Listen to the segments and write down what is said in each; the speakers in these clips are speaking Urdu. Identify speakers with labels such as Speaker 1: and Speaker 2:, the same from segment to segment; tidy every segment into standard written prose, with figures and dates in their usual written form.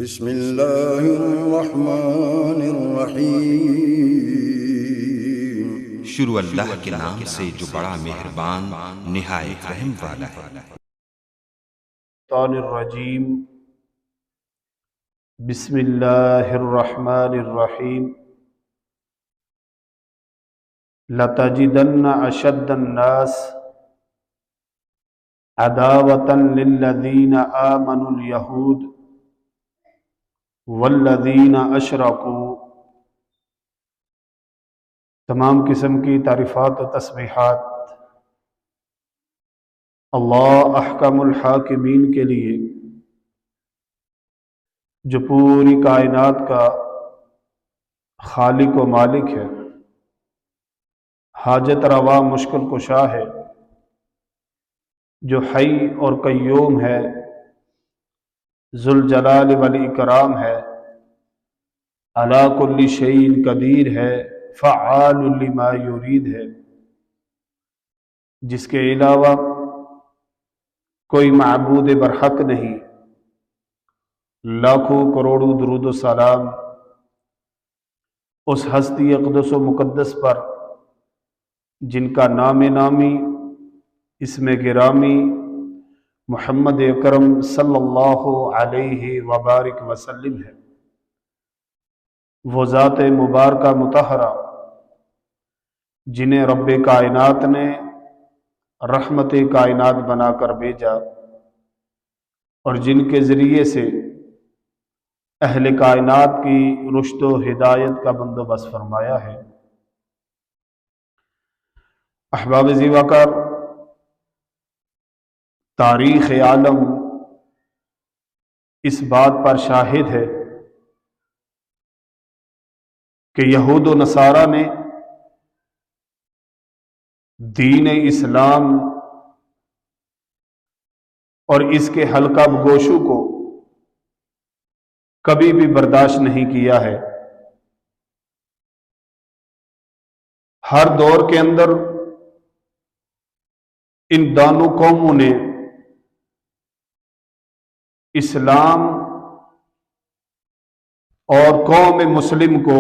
Speaker 1: بسم اللہ الرحمن الرحیم۔
Speaker 2: شروع اللہ کے نام سے جو بڑا مہربان نہایت رحم والا ہے۔
Speaker 3: الشیطان الرجیم بسم اللہ الرحمن الرحیم۔ لَتَجِدَنَّ أَشَدَّ النَّاسِ عَدَاوَةً لِلَّذِينَ آمَنُوا الْيَهُودَ وَالَّذِينَ أَشْرَكُوا۔ تمام قسم کی تعریفات و تسبیحات اللہ احکم الحاکمین کے لیے، جو پوری کائنات کا خالق و مالک ہے، حاجت روا مشکل کشا ہے، جو حی اور قیوم ہے، ذوالجلال والاکرام ہے، علی کل شیء قدیر ہے، فعال لما یرید ہے، جس کے علاوہ کوئی معبود برحق نہیں۔ لاکھوں کروڑوں درود و سلام اس ہستی اقدس و مقدس پر جن کا نام نامی، اسم گرامی محمد اکرم صلی اللہ علیہ وبارک وسلم ہے۔ وہ ذات مبارکہ مطہرہ جنہیں رب کائنات نے رحمت کائنات بنا کر بھیجا، اور جن کے ذریعے سے اہل کائنات کی رشد و ہدایت کا بندوبست فرمایا ہے۔ احباب ذی وقار، تاریخ عالم اس بات پر شاہد ہے کہ یہود و نصارہ نے دین اسلام اور اس کے حلقہ گوشوں کو کبھی بھی برداشت نہیں کیا ہے۔ ہر دور کے اندر ان دونوں قوموں نے اسلام اور قوم مسلم کو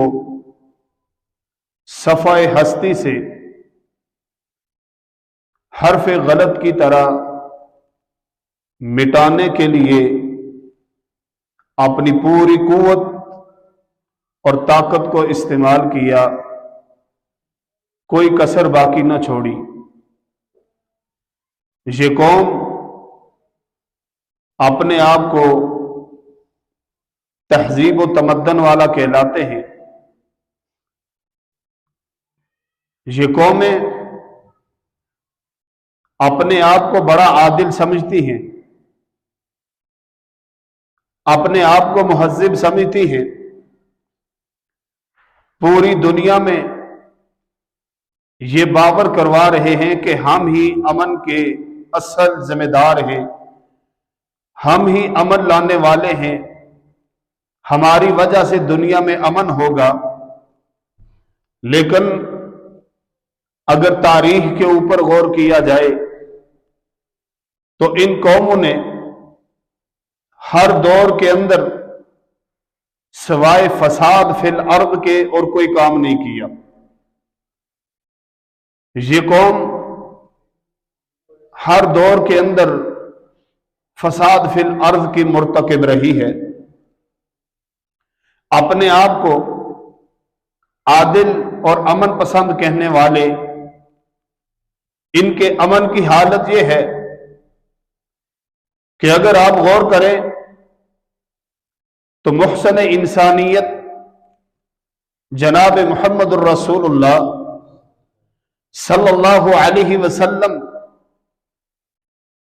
Speaker 3: صفحہ ہستی سے حرف غلط کی طرح مٹانے کے لیے اپنی پوری قوت اور طاقت کو استعمال کیا، کوئی کسر باقی نہ چھوڑی۔ یہ قوم اپنے آپ کو تہذیب و تمدن والا کہلاتے ہیں۔ یہ قومیں اپنے آپ کو بڑا عادل سمجھتی ہیں، اپنے آپ کو مہذب سمجھتی ہیں۔ پوری دنیا میں یہ باور کروا رہے ہیں کہ ہم ہی امن کے اصل ذمہ دار ہیں، ہم ہی امن لانے والے ہیں، ہماری وجہ سے دنیا میں امن ہوگا۔ لیکن اگر تاریخ کے اوپر غور کیا جائے تو ان قوموں نے ہر دور کے اندر سوائے فساد فی الارض کے اور کوئی کام نہیں کیا۔ یہ قوم ہر دور کے اندر فساد فی الارض کی مرتکب رہی ہے۔ اپنے آپ کو عادل اور امن پسند کہنے والے ان کے امن کی حالت یہ ہے کہ اگر آپ غور کریں تو محسن انسانیت جناب محمد الرسول اللہ صلی اللہ علیہ وسلم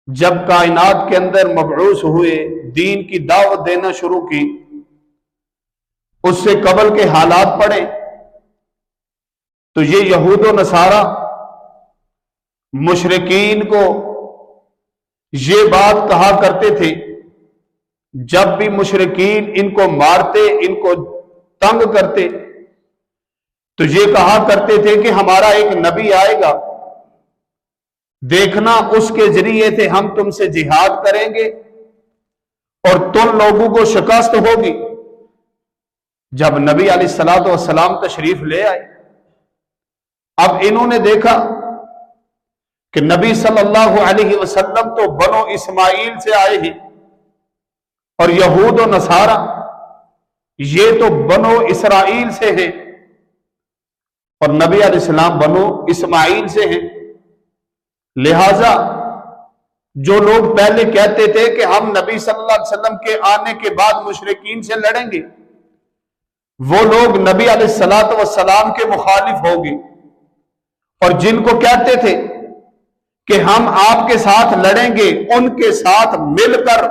Speaker 3: جب کائنات کے اندر مبعوث ہوئے، دین کی دعوت دینا شروع کی، اس سے قبل کے حالات پڑھیں تو یہ یہود و نصارہ مشرکین کو یہ بات کہا کرتے تھے، جب بھی مشرکین ان کو مارتے، ان کو تنگ کرتے تو یہ کہا کرتے تھے کہ ہمارا ایک نبی آئے گا، دیکھنا اس کے ذریعے سے ہم تم سے جہاد کریں گے اور تم لوگوں کو شکست ہوگی۔ جب نبی علیہ الصلوۃ والسلام تشریف لے آئے، اب انہوں نے دیکھا کہ نبی صلی اللہ علیہ وسلم تو بنو اسماعیل سے آئے ہیں، اور یہود و نصارہ یہ تو بنو اسرائیل سے ہیں، اور نبی علیہ السلام بنو اسماعیل سے ہیں۔ لہذا جو لوگ پہلے کہتے تھے کہ ہم نبی صلی اللہ علیہ وسلم کے آنے کے بعد مشرکین سے لڑیں گے، وہ لوگ نبی علیہ الصلوۃ والسلام کے مخالف ہوں گے، اور جن کو کہتے تھے کہ ہم آپ کے ساتھ لڑیں گے، ان کے ساتھ مل کر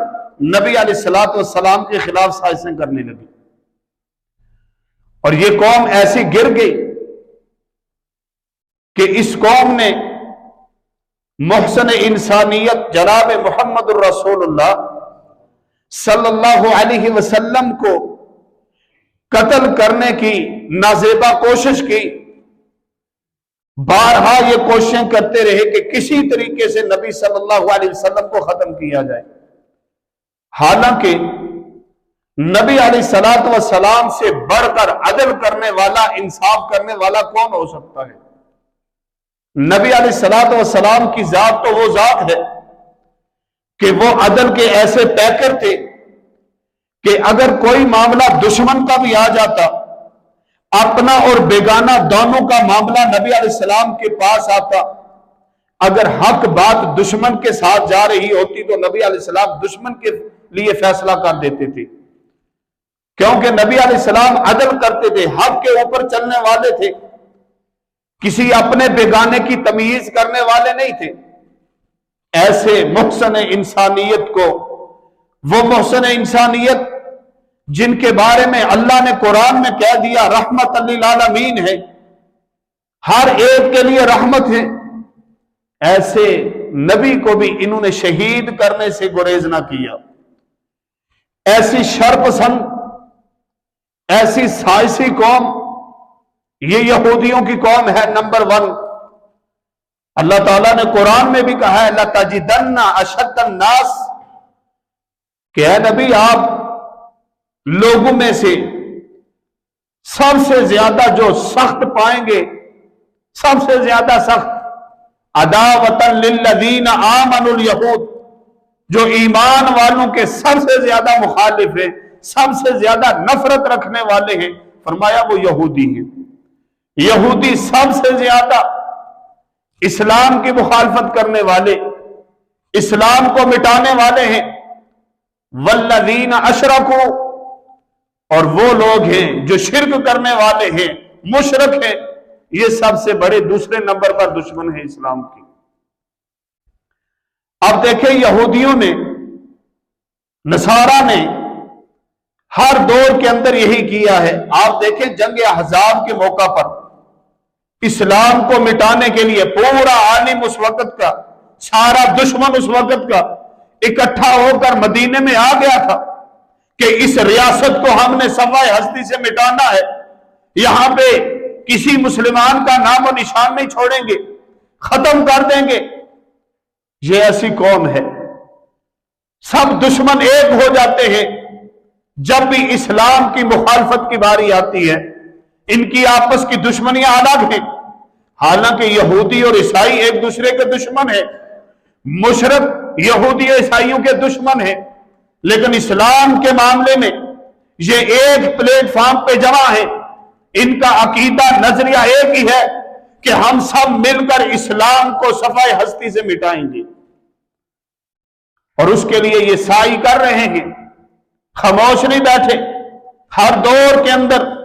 Speaker 3: نبی علیہ الصلوۃ والسلام کے خلاف سازشیں کرنے لگی، اور یہ قوم ایسی گر گئی کہ اس قوم نے محسن انسانیت جناب محمد الرسول اللہ صلی اللہ علیہ وسلم کو قتل کرنے کی نازیبا کوشش کی۔ بارہا یہ کوششیں کرتے رہے کہ کسی طریقے سے نبی صلی اللہ علیہ وسلم کو ختم کیا جائے، حالانکہ نبی علیہ الصلوۃ والسلام سے بڑھ کر عدل کرنے والا، انصاف کرنے والا کون ہو سکتا ہے؟ نبی علیہ الصلوۃ والسلام کی ذات تو وہ ذات ہے کہ وہ عدل کے ایسے پیکر تھے کہ اگر کوئی معاملہ دشمن کا بھی آ جاتا، اپنا اور بیگانہ دونوں کا معاملہ نبی علیہ السلام کے پاس آتا، اگر حق بات دشمن کے ساتھ جا رہی ہوتی تو نبی علیہ السلام دشمن کے لیے فیصلہ کر دیتے تھے، کیونکہ نبی علیہ السلام عدل کرتے تھے، حق کے اوپر چلنے والے تھے، کسی اپنے بیگانے کی تمیز کرنے والے نہیں تھے۔ ایسے محسن انسانیت کو، وہ محسن انسانیت جن کے بارے میں اللہ نے قرآن میں کہہ دیا رحمت للعالمین ہے، ہر ایک کے لیے رحمت ہے، ایسے نبی کو بھی انہوں نے شہید کرنے سے گریز نہ کیا۔ ایسی شرپسند، ایسی سائسی قوم یہ یہودیوں کی قوم ہے نمبر 1۔ اللہ تعالیٰ نے قرآن میں بھی کہا ہے لَتَجِدَنَّ أَشَدَّ النَّاسِ کہ اے نبی آپ لوگوں میں سے سب سے زیادہ جو سخت پائیں گے، سب سے زیادہ سخت عداوۃ للذین آمنوا الیہود، جو ایمان والوں کے سب سے زیادہ مخالف ہیں، سب سے زیادہ نفرت رکھنے والے ہیں، فرمایا وہ یہودی ہیں۔ یہودی سب سے زیادہ اسلام کی مخالفت کرنے والے، اسلام کو مٹانے والے ہیں۔ والذین اشرکوا، اور وہ لوگ ہیں جو شرک کرنے والے ہیں، مشرک ہیں، یہ سب سے بڑے دوسرے نمبر پر دشمن ہیں اسلام کی۔ اب دیکھیں یہودیوں نے، نصارہ نے ہر دور کے اندر یہی کیا ہے۔ آپ دیکھیں جنگ احزاب کے موقع پر اسلام کو مٹانے کے لیے پورا عالم اس وقت کا، سارا دشمن اس وقت کا اکٹھا ہو کر مدینے میں آ گیا تھا کہ اس ریاست کو ہم نے سوائے ہستی سے مٹانا ہے، یہاں پہ کسی مسلمان کا نام و نشان نہیں چھوڑیں گے، ختم کر دیں گے۔ یہ ایسی قوم ہے، سب دشمن ایک ہو جاتے ہیں جب بھی اسلام کی مخالفت کی باری آتی ہے۔ ان کی آپس کی دشمنیاں الگ ہیں، حالانکہ یہودی اور عیسائی ایک دوسرے کے دشمن ہیں، مشرک یہودی اور عیسائیوں کے دشمن ہیں، لیکن اسلام کے معاملے میں یہ ایک پلیٹ فارم پہ جمع ہے۔ ان کا عقیدہ نظریہ ایک ہی ہے کہ ہم سب مل کر اسلام کو صفائے ہستی سے مٹائیں گے، اور اس کے لیے یہ سعی کر رہے ہیں، خاموش نہیں بیٹھے۔ ہر دور کے اندر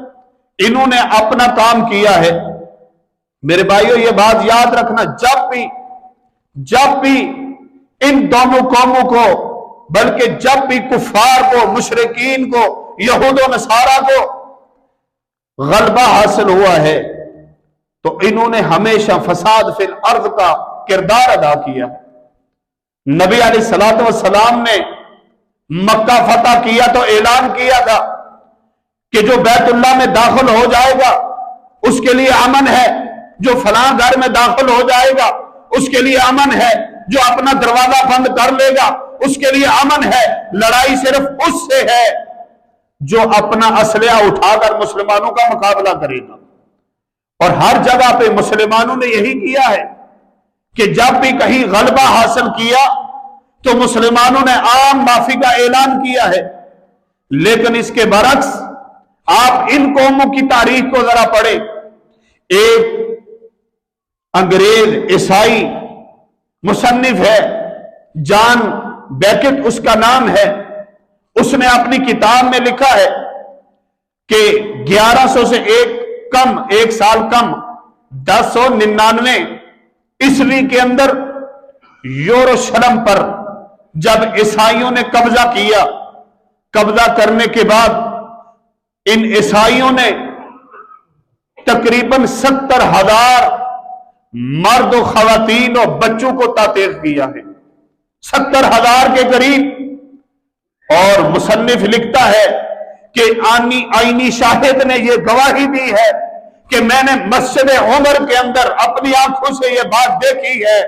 Speaker 3: انہوں نے اپنا کام کیا ہے۔ میرے بھائیو یہ بات یاد رکھنا، جب بھی ان دونوں قوموں کو، بلکہ جب بھی کفار کو، مشرکین کو، یہود و نصارہ کو غلبہ حاصل ہوا ہے تو انہوں نے ہمیشہ فساد فی الارض کا کردار ادا کیا۔ نبی علیہ الصلوۃ والسلام نے مکہ فتح کیا تو اعلان کیا تھا کہ جو بیت اللہ میں داخل ہو جائے گا اس کے لیے امن ہے، جو فلاں گھر میں داخل ہو جائے گا اس کے لیے امن ہے، جو اپنا دروازہ بند کر لے گا اس کے لیے امن ہے، لڑائی صرف اس سے ہے جو اپنا اسلحہ اٹھا کر مسلمانوں کا مقابلہ کرے گا۔ اور ہر جگہ پہ مسلمانوں نے یہی کیا ہے کہ جب بھی کہیں غلبہ حاصل کیا تو مسلمانوں نے عام معافی کا اعلان کیا ہے، لیکن اس کے برعکس آپ ان قوموں کی تاریخ کو ذرا پڑھیں۔ ایک انگریز عیسائی مصنف ہے، جان بیکٹ اس کا نام ہے، اس نے اپنی کتاب میں لکھا ہے کہ 1100 سے ایک سال کم 1099 عیسوی کے اندر یروشلم پر جب عیسائیوں نے قبضہ کیا، قبضہ کرنے کے بعد ان عیسائیوں نے تقریباً 70,000 مرد و خواتین اور بچوں کو تاطیر کیا ہے، 70,000 کے قریب۔ اور مصنف لکھتا ہے کہ آئینی شاہد نے یہ گواہی دی ہے کہ میں نے مسجد عمر کے اندر اپنی آنکھوں سے یہ بات دیکھی ہے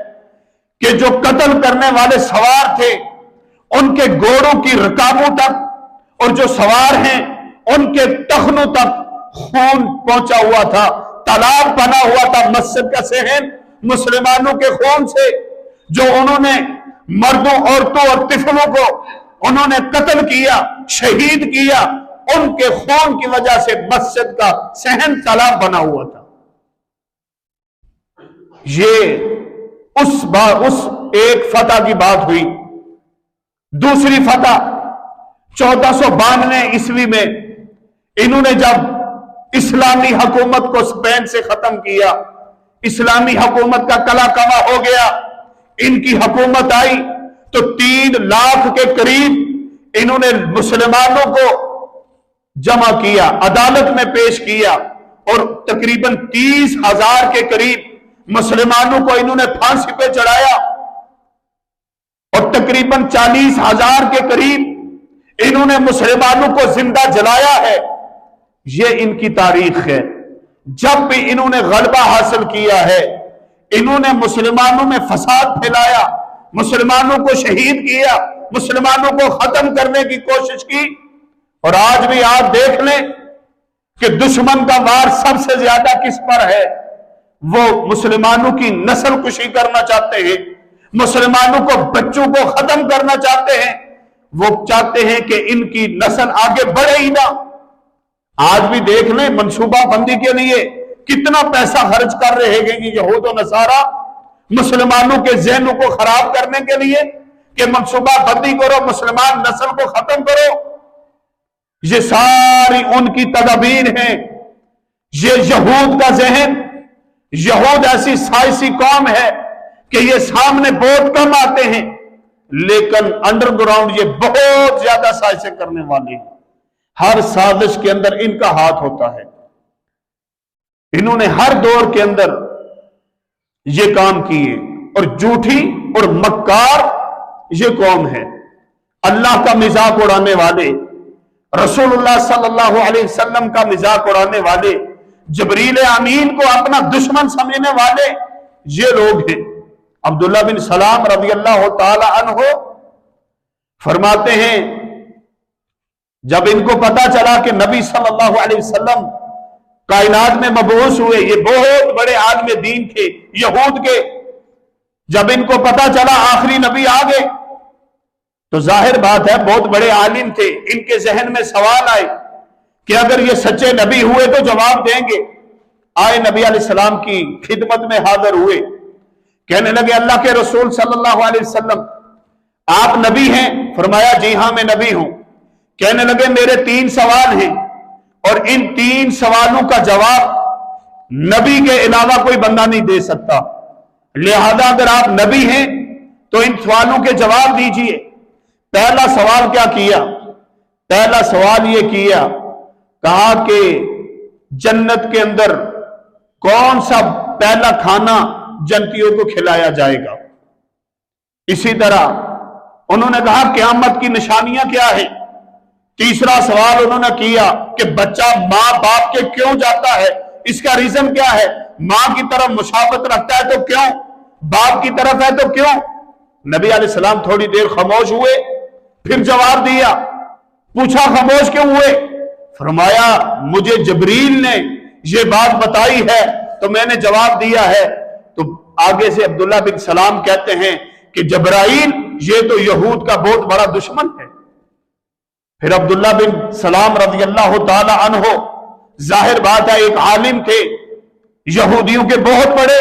Speaker 3: کہ جو قتل کرنے والے سوار تھے ان کے گھوڑوں کی رکابوں تک اور جو سوار ہیں ان کے ٹخنوں تک خون پہنچا ہوا تھا، تالاب بنا ہوا تھا مسجد کا صحن مسلمانوں کے خون سے، جو انہوں نے مردوں، عورتوں اور طفلوں کو انہوں نے قتل کیا، شہید کیا، ان کے خون کی وجہ سے مسجد کا صحن تالاب بنا ہوا تھا۔ یہ اس ایک فتح کی بات ہوئی۔ دوسری فتح 1492 عیسوی میں انہوں نے جب اسلامی حکومت کو اسپین سے ختم کیا، اسلامی حکومت کا کلا کما ہو گیا، ان کی حکومت آئی تو 3 لاکھ کے قریب انہوں نے مسلمانوں کو جمع کیا، عدالت میں پیش کیا، اور تقریباً 30,000 کے قریب مسلمانوں کو انہوں نے پھانسی پہ چڑھایا، اور تقریباً 40,000 کے قریب انہوں نے مسلمانوں کو زندہ جلایا ہے۔ یہ ان کی تاریخ ہے۔ جب بھی انہوں نے غلبہ حاصل کیا ہے، انہوں نے مسلمانوں میں فساد پھیلایا، مسلمانوں کو شہید کیا، مسلمانوں کو ختم کرنے کی کوشش کی۔ اور آج بھی آپ دیکھ لیں کہ دشمن کا وار سب سے زیادہ کس پر ہے؟ وہ مسلمانوں کی نسل کشی کرنا چاہتے ہیں، مسلمانوں کو بچوں کو ختم کرنا چاہتے ہیں، وہ چاہتے ہیں کہ ان کی نسل آگے بڑھے ہی نہ۔ آج بھی دیکھ لیں منصوبہ بندی کے لیے کتنا پیسہ خرچ کر رہے ہیں کہ یہود و نصارہ مسلمانوں کے ذہنوں کو خراب کرنے کے لیے کہ منصوبہ بندی کرو، مسلمان نسل کو ختم کرو۔ یہ ساری ان کی تدابیر ہیں۔ یہ یہود کا ذہن، یہود ایسی سائنسی قوم ہے کہ یہ سامنے بہت کم آتے ہیں لیکن انڈر گراؤنڈ یہ بہت زیادہ سازشیں کرنے والے ہیں۔ ہر سازش کے اندر ان کا ہاتھ ہوتا ہے۔ انہوں نے ہر دور کے اندر یہ کام کیے، اور جھوٹی اور مکار یہ قوم ہے، اللہ کا مذاق اڑانے والے، رسول اللہ صلی اللہ علیہ وسلم کا مذاق اڑانے والے، جبریل امین کو اپنا دشمن سمجھنے والے یہ لوگ ہیں۔ عبداللہ بن سلام رضی اللہ تعالی عنہ فرماتے ہیں جب ان کو پتا چلا کہ نبی صلی اللہ علیہ وسلم کائنات میں مبعوث ہوئے، یہ بہت بڑے عالم دین تھے یہود کے، جب ان کو پتا چلا آخری نبی آ گئے تو ظاہر بات ہے بہت بڑے عالم تھے، ان کے ذہن میں سوال آئے کہ اگر یہ سچے نبی ہوئے تو جواب دیں گے۔ آئے نبی علیہ السلام کی خدمت میں حاضر ہوئے، کہنے لگے اللہ کے رسول صلی اللہ علیہ وسلم آپ نبی ہیں؟ فرمایا جی ہاں میں نبی ہوں۔ کہنے لگے میرے 3 سوال ہیں اور ان 3 سوالوں کا جواب نبی کے علاوہ کوئی بندہ نہیں دے سکتا، لہذا اگر آپ نبی ہیں تو ان سوالوں کے جواب دیجئے۔ پہلا سوال کیا کیا؟ پہلا سوال یہ کیا، کہا کہ جنت کے اندر کون سا پہلا کھانا جنتیوں کو کھلایا جائے گا؟ اسی طرح انہوں نے کہا قیامت کی نشانیاں کیا ہیں؟ تیسرا سوال انہوں نے کیا کہ بچہ ماں باپ کے کیوں جاتا ہے، اس کا ریزن کیا ہے؟ ماں کی طرف مشابہت رکھتا ہے تو کیوں؟ باپ کی طرف ہے تو کیوں؟ نبی علیہ السلام تھوڑی دیر خاموش ہوئے، پھر جواب دیا۔ پوچھا خاموش کیوں ہوئے؟ فرمایا مجھے جبریل نے یہ بات بتائی ہے تو میں نے جواب دیا ہے۔ تو آگے سے عبداللہ بن سلام کہتے ہیں کہ جبرائیل یہ تو یہود کا بہت بڑا دشمن ہے۔ پھر عبداللہ بن سلام رضی اللہ تعالی عنہ، ظاہر بات ہے ایک عالم تھے، یہودیوں کے بہت بڑے،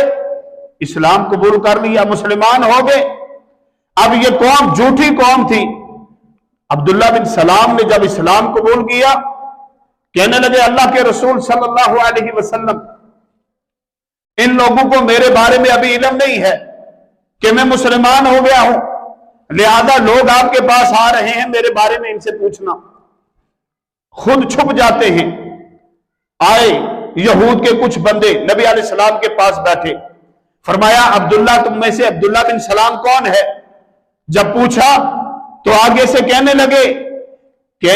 Speaker 3: اسلام قبول کر لیا، مسلمان ہو گئے۔ اب یہ قوم جھوٹی قوم تھی۔ عبداللہ بن سلام نے جب اسلام قبول کیا، کہنے لگے اللہ کے رسول صلی اللہ علیہ وسلم، ان لوگوں کو میرے بارے میں ابھی علم نہیں ہے کہ میں مسلمان ہو گیا ہوں، لہذا لوگ آپ کے پاس آ رہے ہیں، میرے بارے میں ان سے پوچھنا۔ خود چھپ جاتے ہیں۔ آئے یہود کے کچھ بندے نبی علیہ السلام کے پاس بیٹھے، فرمایا عبداللہ تم میں سے عبداللہ بن سلام کون ہے؟ جب پوچھا تو آگے سے کہنے لگے کہ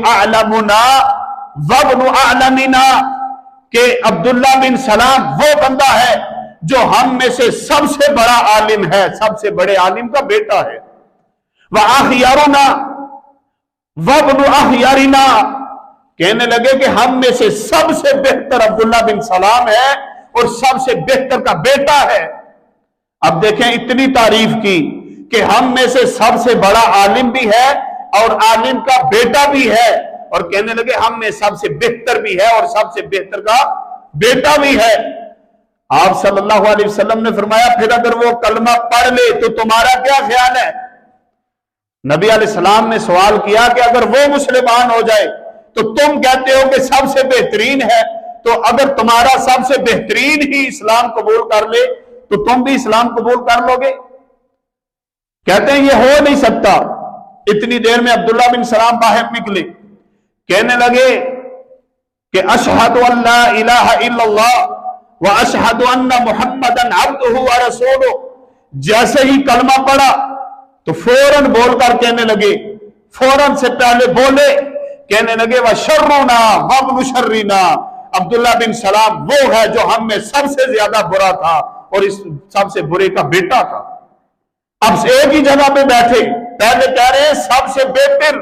Speaker 3: اعلمنا وابن اعلمنا، کہ عبداللہ بن سلام وہ بندہ ہے جو ہم میں سے سب سے بڑا عالم ہے، سب سے بڑے عالم کا بیٹا ہے۔ وَأَخْيَرُنَا وَابْنُ أَخْيَرِنَا، کہنے لگے کہ ہم میں سے سب سے بہتر عبداللہ بن سلام ہے اور سب سے بہتر کا بیٹا ہے۔ اب دیکھیں اتنی تعریف کی کہ ہم میں سے سب سے بڑا عالم بھی ہے اور عالم کا بیٹا بھی ہے، اور کہنے لگے ہم میں سب سے بہتر بھی ہے اور سب سے بہتر کا بیٹا بھی ہے۔ آپ صلی اللہ علیہ وسلم نے فرمایا پھر اگر وہ کلمہ پڑھ لے تو تمہارا کیا خیال ہے؟ نبی علیہ السلام نے سوال کیا کہ اگر وہ مسلمان ہو جائے تو تم کہتے ہو کہ سب سے بہترین ہے، تو اگر تمہارا سب سے بہترین ہی اسلام قبول کر لے تو تم بھی اسلام قبول کر لو گے؟ کہتے ہیں یہ ہو نہیں سکتا۔ اتنی دیر میں عبداللہ بن سلام باہر نکلے، کہنے لگے کہ اشہد ان لا الہ الا اللہ واشہد ان محمدن عبدہ ورسولہ، جیسے ہی کلمہ پڑھا تو فوراً بول کر کہنے لگے، فوراً سے پہلے بولے، کہنے لگے وشرنا وابن شرنا، عبداللہ بن سلام وہ ہے جو ہم میں سب سے زیادہ برا تھا اور اس سب سے برے کا بیٹا تھا۔ اب ایک ہی جگہ پہ بیٹھے، پہلے کہہ رہے ہیں سب سے بہتر،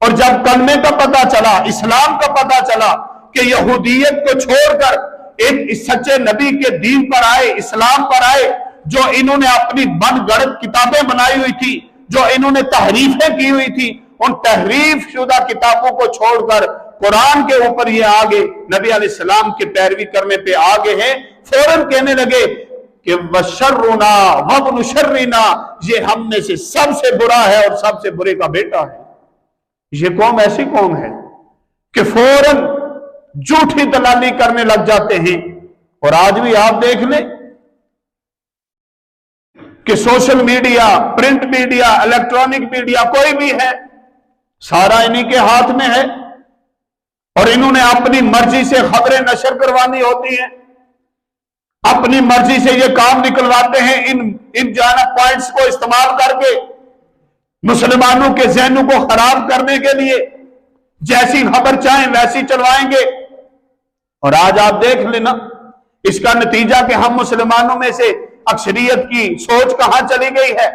Speaker 3: اور جب کلمے کا پتہ چلا، اسلام کا پتہ چلا کہ یہودیت کو چھوڑ کر ایک سچے نبی کے دین پر آئے، اسلام پر آئے، جو انہوں نے اپنی من گڑت کتابیں بنائی ہوئی تھی، جو انہوں نے تحریفیں کی ہوئی تھی، ان تحریف شدہ کتابوں کو چھوڑ کر قرآن کے اوپر یہ آگے نبی علیہ السلام کی پیروی کرنے پہ آگے ہیں، فوراً کہنے لگے کہ وشرنا وابن شرنا، یہ ہم میں سے سب سے برا ہے اور سب سے برے کا بیٹا ہے۔ یہ قوم ایسی قوم ہے کہ فوراً جھوٹی دلالی کرنے لگ جاتے ہیں۔ اور آج بھی آپ دیکھ لیں کہ social media, print media, electronic media کوئی بھی ہے، سارا انہی کے ہاتھ میں ہے، اور انہوں نے اپنی مرضی سے خبریں نشر کروانی ہوتی ہیں، اپنی مرضی سے یہ کام نکلواتے ہیں، ان جانا پوائنٹس کو استعمال کر کے مسلمانوں کے ذہنوں کو خراب کرنے کے لیے جیسی خبر چاہیں ویسی چلوائیں گے۔ اور آج آپ دیکھ لینا اس کا نتیجہ کہ ہم مسلمانوں میں سے اکثریت کی سوچ کہاں چلی گئی ہے،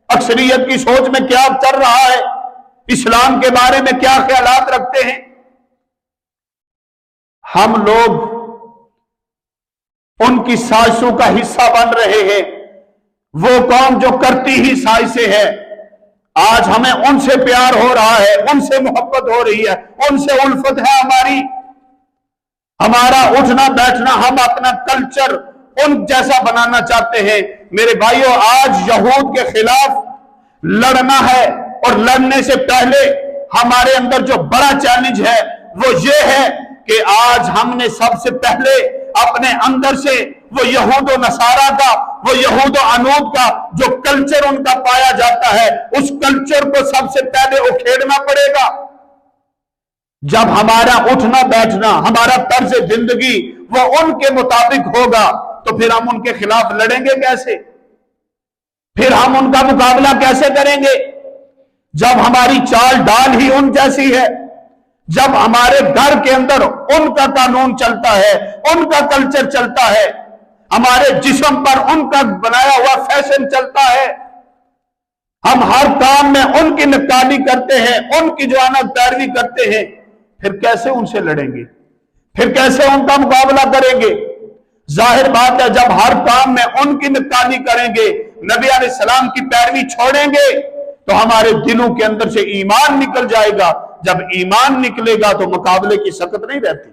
Speaker 3: اکثریت کی سوچ میں کیا چل رہا ہے، اسلام کے بارے میں کیا خیالات رکھتے ہیں۔ ہم لوگ ان کی سازشوں کا حصہ بن رہے ہیں، وہ قوم جو کرتی ہی سازشیں ہے، آج ہمیں ان سے پیار ہو رہا ہے، ان سے محبت ہو رہی ہے، ان سے الفت ہے ہماری، ہمارا اٹھنا بیٹھنا، ہم اپنا کلچر ان جیسا بنانا چاہتے ہیں۔ میرے بھائیوں، آج یہود کے خلاف لڑنا ہے، اور لڑنے سے پہلے ہمارے اندر جو بڑا چیلنج ہے وہ یہ ہے کہ آج ہم نے سب سے پہلے اپنے اندر سے وہ یہود و نصارہ کا، وہ یہود و عنود کا جو کلچر ان کا پایا جاتا ہے، اس کلچر کو سب سے پہلے اکھیڑنا پڑے گا۔ جب ہمارا اٹھنا بیٹھنا، ہمارا طرز زندگی وہ ان کے مطابق ہوگا تو پھر ہم ان کے خلاف لڑیں گے کیسے؟ پھر ہم ان کا مقابلہ کیسے کریں گے؟ جب ہماری چال ڈال ہی ان جیسی ہے، جب ہمارے گھر کے اندر ان کا قانون چلتا ہے، ان کا کلچر چلتا ہے، ہمارے جسم پر ان کا بنایا ہوا فیشن چلتا ہے، ہم ہر کام میں ان کی نقالی کرتے ہیں، ان کی جو ہے نا پیروی کرتے ہیں، پھر کیسے ان سے لڑیں گے؟ پھر کیسے ان کا مقابلہ کریں گے؟ ظاہر بات ہے جب ہر کام میں ان کی نقالی کریں گے، نبی علیہ السلام کی پیروی چھوڑیں گے، تو ہمارے دلوں کے اندر سے ایمان نکل جائے گا۔ جب ایمان نکلے گا تو مقابلے کی سکت نہیں رہتی،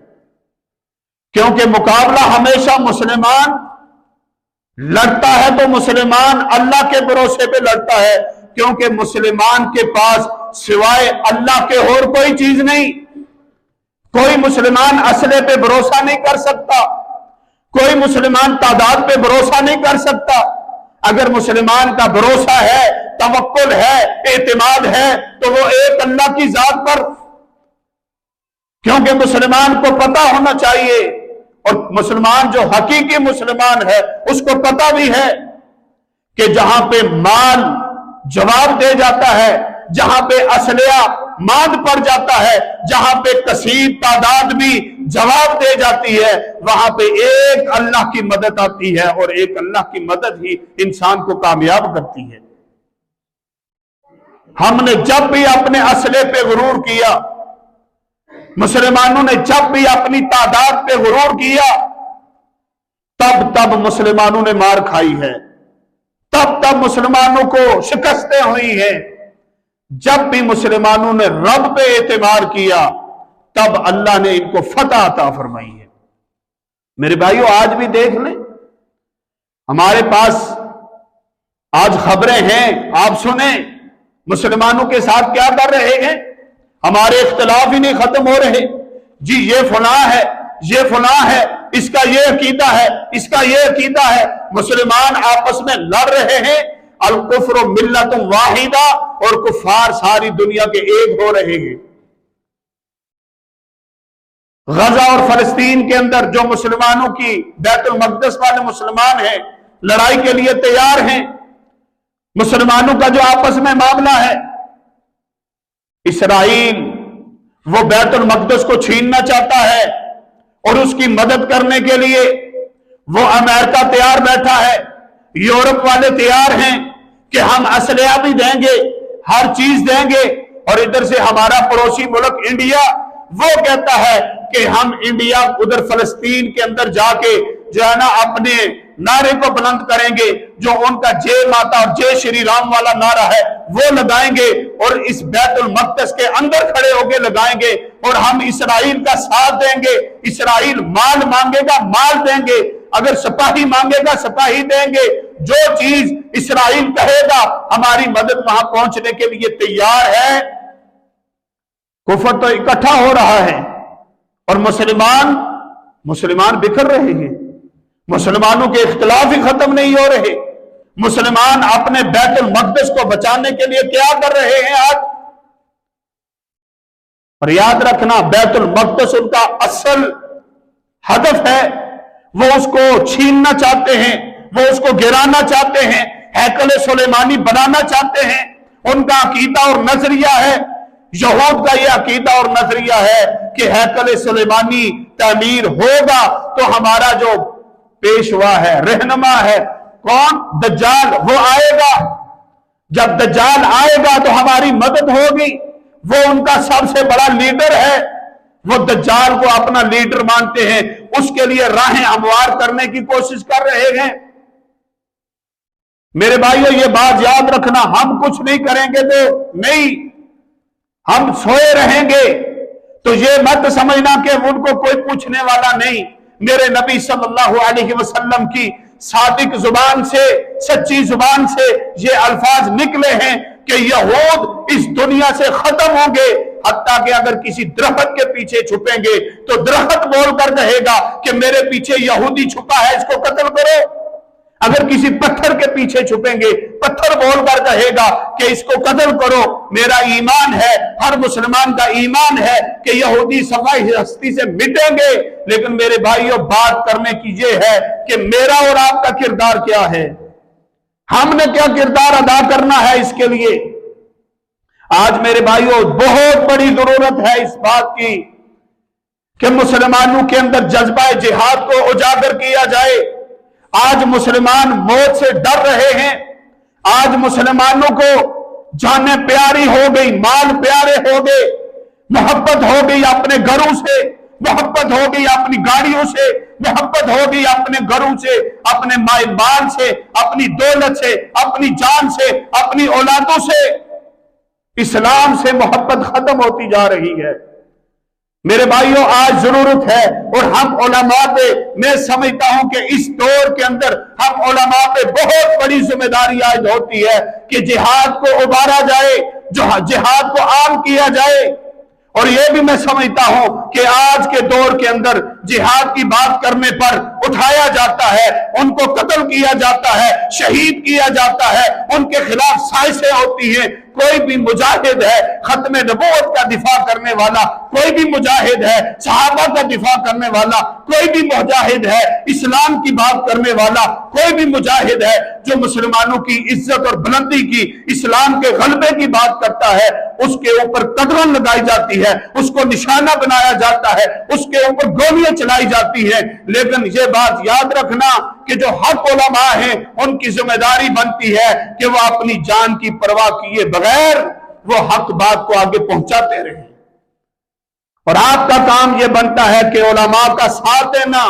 Speaker 3: کیونکہ مقابلہ ہمیشہ مسلمان لڑتا ہے تو مسلمان اللہ کے بھروسے پہ لڑتا ہے، کیونکہ مسلمان کے پاس سوائے اللہ کے اور کوئی چیز نہیں۔ کوئی مسلمان اسلحے پہ بھروسہ نہیں کر سکتا، کوئی مسلمان تعداد پہ بھروسہ نہیں کر سکتا۔ اگر مسلمان کا بھروسہ ہے، توکل ہے، اعتماد ہے، تو وہ ایک اللہ کی ذات پر، کیونکہ مسلمان کو پتہ ہونا چاہیے، اور مسلمان جو حقیقی مسلمان ہے اس کو پتہ بھی ہے کہ جہاں پہ مال جواب دے جاتا ہے، جہاں پہ اسلحہ ماند پڑ جاتا ہے، جہاں پہ کثیر تعداد بھی جواب دے جاتی ہے، وہاں پہ ایک اللہ کی مدد آتی ہے، اور ایک اللہ کی مدد ہی انسان کو کامیاب کرتی ہے۔ ہم نے جب بھی اپنے اسلحے پہ غرور کیا، مسلمانوں نے جب بھی اپنی تعداد پہ غرور کیا، تب مسلمانوں نے مار کھائی ہے، تب مسلمانوں کو شکستیں ہوئی ہیں۔ جب بھی مسلمانوں نے رب پہ اعتماد کیا، تب اللہ نے ان کو فتح عطا فرمائی ہے۔ میرے بھائیو آج بھی دیکھ لیں، ہمارے پاس آج خبریں ہیں، آپ سنیں مسلمانوں کے ساتھ کیا کر رہے ہیں۔ ہمارے اختلاف ہی نہیں ختم ہو رہے، جی یہ فلاں ہے، یہ فلاں ہے، اس کا یہ عقیدہ ہے، اس کا یہ عقیدہ ہے، مسلمان آپس میں لڑ رہے ہیں۔ الکفر ملت واحدہ، اور کفار ساری دنیا کے ایک ہو رہے ہیں۔ غزہ اور فلسطین کے اندر جو مسلمانوں کی بیت المقدس والے مسلمان ہیں، لڑائی کے لیے تیار ہیں۔ مسلمانوں کا جو آپس میں معاملہ ہے، اسرائیل وہ بیت المقدس کو چھیننا چاہتا ہے، اور اس کی مدد کرنے کے لیے وہ امریکہ تیار بیٹھا ہے، یورپ والے تیار ہیں کہ ہم اسلحہ بھی دیں گے، ہر چیز دیں گے، اور ادھر سے ہمارا پڑوسی ملک انڈیا وہ کہتا ہے کہ ہم انڈیا ادھر فلسطین کے اندر جا کے جو ہے نا اپنے نعرے کو بلند کریں گے، جو ان کا جے ماتا اور جے شری رام والا نعرہ ہے وہ لگائیں گے، اور اس بیت المقدس کے اندر کھڑے ہو کے لگائیں گے، اور ہم اسرائیل کا ساتھ دیں گے۔ اسرائیل مال مانگے گا مال دیں گے، اگر سپاہی مانگے گا سپاہی دیں گے، جو چیز اسرائیل کہے گا ہماری مدد وہاں پہنچنے کے لیے تیار ہے۔ کفر تو اکٹھا ہو رہا ہے، اور مسلمان بکھر رہے ہیں، مسلمانوں کے اختلاف ہی ختم نہیں ہو رہے۔ مسلمان اپنے بیت المقدس کو بچانے کے لیے کیا کر رہے ہیں آج؟ اور یاد رکھنا، بیت المقدس ان کا اصل ہدف ہے، وہ اس کو چھیننا چاہتے ہیں، وہ اس کو گرانا چاہتے ہیں، ہیکل سلیمانی بنانا چاہتے ہیں۔ ان کا عقیدہ اور نظریہ ہے، یہود کا یہ عقیدہ اور نظریہ ہے کہ ہیکل سلیمانی تعمیر ہوگا تو ہمارا جو پیشوا ہے، رہنما ہے، کون؟ دجال، وہ آئے گا۔ جب دجال آئے گا تو ہماری مدد ہوگی، وہ ان کا سب سے بڑا لیڈر ہے، وہ دجال کو اپنا لیڈر مانتے ہیں، اس کے لیے راہیں ہموار کرنے کی کوشش کر رہے ہیں۔ میرے بھائیو یہ بات یاد رکھنا، ہم کچھ نہیں کریں گے تو نہیں، ہم سوئے رہیں گے تو یہ مت سمجھنا کہ ان کو کوئی پوچھنے والا نہیں۔ میرے نبی صلی اللہ علیہ وسلم کی صادق زبان سے، سچی زبان سے یہ الفاظ نکلے ہیں کہ یہود اس دنیا سے ختم ہوں گے، حتیٰ کہ اگر کسی درخت کے پیچھے چھپیں گے تو درخت بول کر کہے گا کہ میرے پیچھے یہودی چھپا ہے، اس کو قتل کرو۔ اگر کسی پتھر کے پیچھے چھپیں گے، پتھر بول کر کہے گا کہ اس کو قتل کرو۔ میرا ایمان ہے، ہر مسلمان کا ایمان ہے کہ یہودی سمائی ہستی سے مٹیں گے، لیکن میرے بھائیوں بات کرنے کی یہ ہے کہ میرا اور آپ کا کردار کیا ہے، ہم نے کیا کردار ادا کرنا ہے اس کے لیے۔ آج میرے بھائیوں بہت بڑی ضرورت ہے اس بات کی کہ مسلمانوں کے اندر جذبہ جہاد کو اجاگر کیا جائے، آج مسلمان موت سے ڈر رہے ہیں، آج مسلمانوں کو جانیں پیاری ہو گئی، مال پیارے ہو گئے، محبت ہو گئی اپنے گھروں سے، محبت ہو گئی اپنی گاڑیوں سے، محبت ہو گئی اپنے گھروں سے، اپنے مال سے، اپنی دولت سے، اپنی جان سے، اپنی اولادوں سے۔ اسلام سے محبت ختم ہوتی جا رہی ہے۔ میرے بھائیوں، آج ضرورت ہے، اور ہم علماء پہ، میں سمجھتا ہوں کہ اس دور کے اندر ہم علماء پہ بہت بڑی ذمہ داری عائد ہوتی ہے کہ جہاد کو ابھارا جائے، جہاد کو عام کیا جائے۔ اور یہ بھی میں سمجھتا ہوں کہ آج کے دور کے اندر جہاد کی بات کرنے پر اٹھایا جاتا ہے، ان کو قتل کیا جاتا ہے، شہید کیا جاتا ہے، ان کے خلاف سازشیں ہوتی ہیں۔ کوئی بھی مجاہد ہے ختم نبوت کا دفاع کرنے والا، کوئی بھی مجاہد ہے صحابہ کا دفاع کرنے والا، کوئی بھی مجاہد ہے اسلام کی بات کرنے والا، کوئی بھی مجاہد ہے جو مسلمانوں کی عزت اور بلندی کی، اسلام کے غلبے کی بات کرتا ہے، اس کے اوپر قدغن لگائی جاتی ہے، اس کو نشانہ بنایا جاتا ہے، اس کے اوپر گولیاں چلائی جاتی ہیں۔ لیکن یہ بات یاد رکھنا کہ جو حق علماء ہیں ان کی ذمہ داری بنتی ہے کہ وہ اپنی جان کی پرواہ کیے بغیر وہ حق بات کو آگے پہنچاتے رہیں، اور آپ کا کام یہ بنتا ہے کہ علماء کا ساتھ دینا،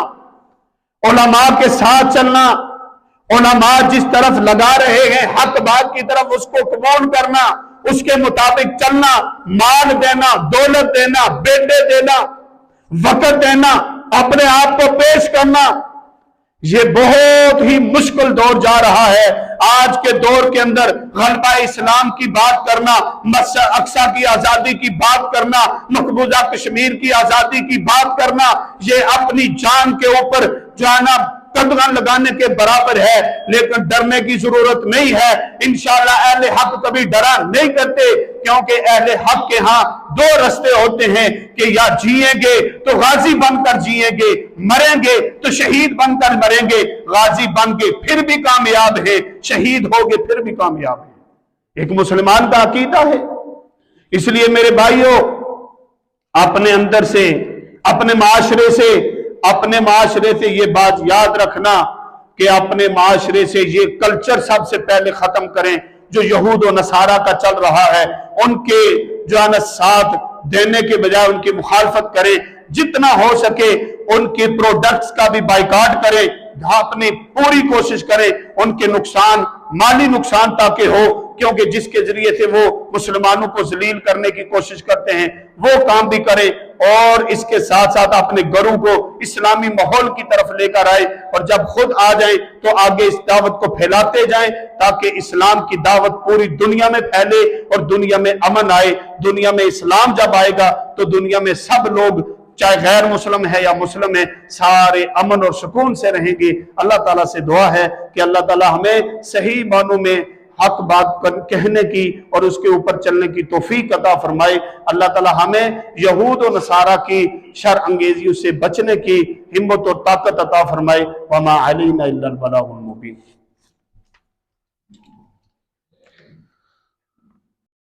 Speaker 3: علماء کے ساتھ چلنا، علماء جس طرف لگا رہے ہیں حق بات کی طرف اس کو قبول کرنا، اس کے مطابق چلنا، مال دینا، دولت دینا، بیٹے دینا، وقت دینا، اپنے آپ کو پیش کرنا۔ یہ بہت ہی مشکل دور جا رہا ہے۔ آج کے دور کے اندر غلبہ اسلام کی بات کرنا، مسجد اقصی کی آزادی کی بات کرنا، مقبوضہ کشمیر کی آزادی کی بات کرنا، یہ اپنی جان کے اوپر جانا قدغن لگانے کے برابر ہے۔ لیکن ڈرنے کی ضرورت نہیں ہے۔ انشاءاللہ اہل حق کبھی ڈرا نہیں کرتے، کیونکہ اہل حق کے ہاں دو رستے ہوتے ہیں کہ یا جیئیں گے تو غازی بن کر جیئیں گے، مریں گے تو شہید بن کر مریں گے۔ غازی بن کے پھر بھی کامیاب ہے، شہید ہو گے پھر بھی کامیاب ہے۔ ایک مسلمان کا عقیدہ ہے۔ اس لیے میرے بھائیوں، اپنے اندر سے، اپنے معاشرے سے یہ بات یاد رکھنا کہ اپنے معاشرے سے یہ کلچر سب سے پہلے ختم کریں جو یہود و نصارہ کا چل رہا ہے۔ ان کے جو ہے نا ساتھ دینے کے بجائے ان کی مخالفت کریں، جتنا ہو سکے ان کے پروڈکٹس کا بھی بائیکاٹ کریں، اپنی پوری کوشش کریں ان کے نقصان، مالی نقصان تاکہ ہو، کیونکہ جس کے ذریعے سے وہ مسلمانوں کو ذلیل کرنے کی کوشش کرتے ہیں وہ کام بھی کریں، اور اس کے ساتھ ساتھ اپنے گھروں کو اسلامی ماحول کی طرف لے کر آئے، اور جب خود آ جائیں تو آگے اس دعوت کو پھیلاتے جائیں تاکہ اسلام کی دعوت پوری دنیا میں پھیلے اور دنیا میں امن آئے۔ دنیا میں اسلام جب آئے گا تو دنیا میں سب لوگ، چاہے غیر مسلم ہے یا مسلم ہے، سارے امن اور سکون سے رہیں گے۔ اللہ تعالیٰ سے دعا ہے کہ اللہ تعالیٰ ہمیں صحیح معنوں میں حق بات کہنے کی اور اس کے اوپر چلنے کی توفیق عطا فرمائے۔ اللہ تعالیٰ ہمیں یہود و نصارہ کی شر انگیزیوں سے بچنے کی ہمت اور طاقت عطا فرمائے۔ وما علینا الا البلاغ المبین۔